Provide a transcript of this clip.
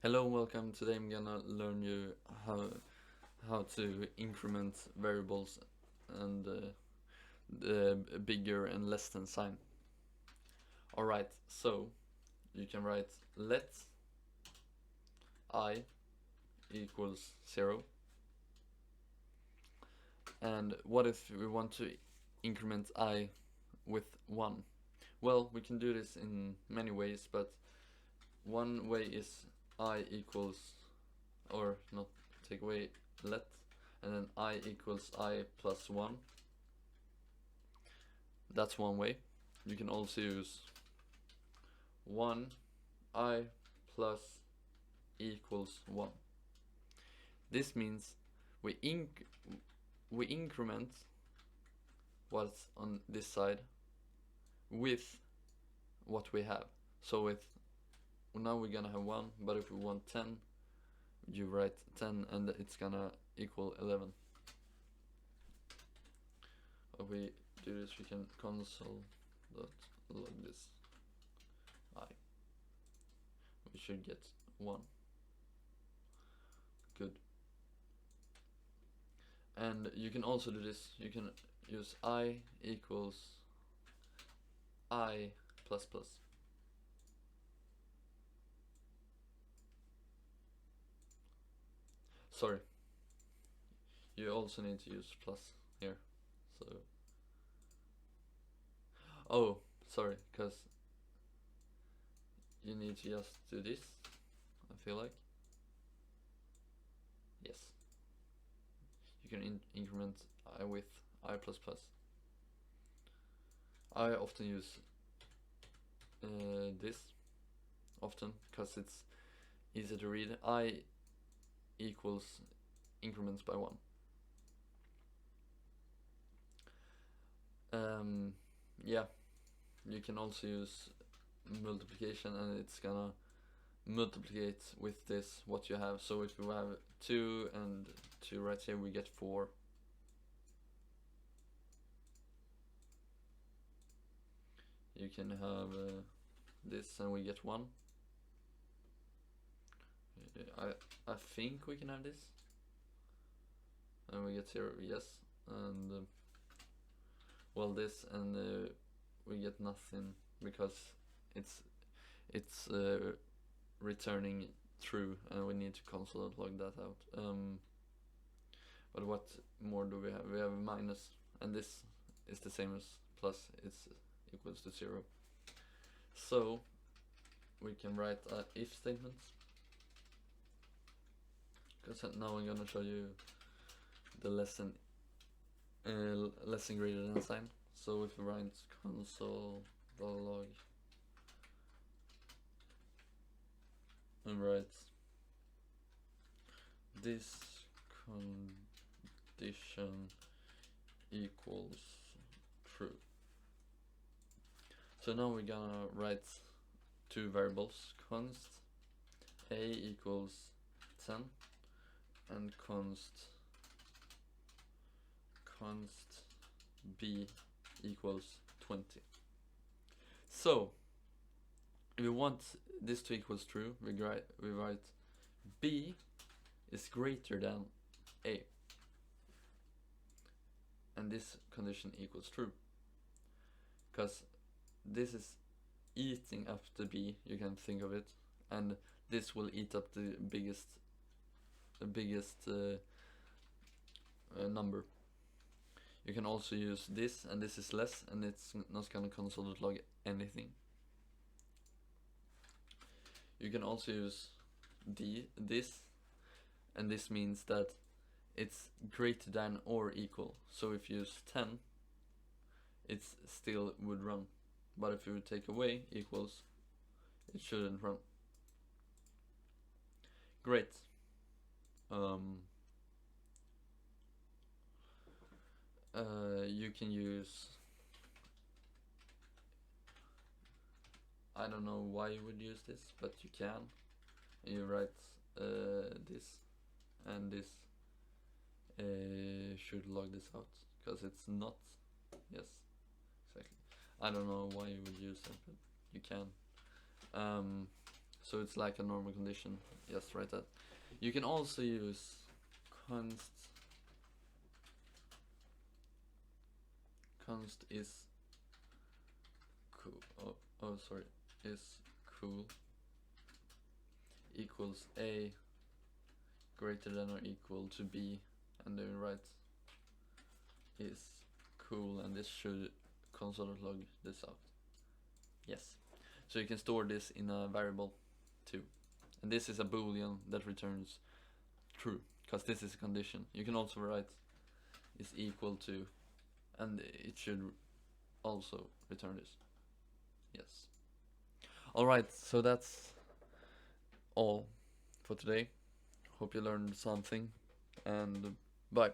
Hello and welcome. Today I'm gonna learn you how to increment variables and the bigger and less than sign. Alright, so you can write let I equals 0. And what if we want to increment I with 1? Well, we can do this in many ways, but one way is I equals, or not, take away let, and then I equals I plus 1. That's one way. You can also use 1 I plus equals 1. This means we increment what's on this side with what we have. So with now we're gonna have 1, but if we want 10, you write 10 and it's gonna equal 11. If we do this, we can console.log this I. We should get 1. Good. And you can also do this. You can use I equals I plus plus. Sorry. You also need to use plus here. So. Oh, sorry, because you need to just do this, I feel like. Yes. You can increment I with I plus plus. I often use this often because it's easy to read. I equals increments by 1. Yeah, you can also use multiplication, and it's gonna multiplicate with this what you have. So if we have 2 and 2 right here, we get 4. You can have this and we get 1. I think we can have this and we get 0, yes. And well, this and we get nothing because it's returning true, and we need to console log that out. But what more do we have? We have a minus, and this is the same as plus. It's equals to 0. So we can write a if statement, because now I'm gonna show you the lesson greater than sign. So if we write console.log and write this condition equals true. So now we're gonna write two variables, const a equals 10 and const b equals 20. So if we want this to equals true, we write b is greater than a, and this condition equals true, because this is eating up the b, you can think of it, and this will eat up the biggest number. You can also use this, and this is less, and it's not gonna console.log anything. You can also use this, and this means that it's greater than or equal. So if you use 10, it still would run, but if you take away equals, it shouldn't run. Great. You can use, I don't know why you would use this, but you can. You write this, and this should log this out, because it's not. Yes, exactly. I don't know why you would use that, but you can. so it's like a normal condition. Just write that. You can also use const is cool. Oh, sorry, is cool equals a greater than or equal to b, and then write is cool, and this should console.log this out. Yes, so you can store this in a variable too, and this is a boolean that returns true because this is a condition. You can also write is equal to, and it should also return this. Yes. Alright, so that's all for today. Hope you learned something, and bye.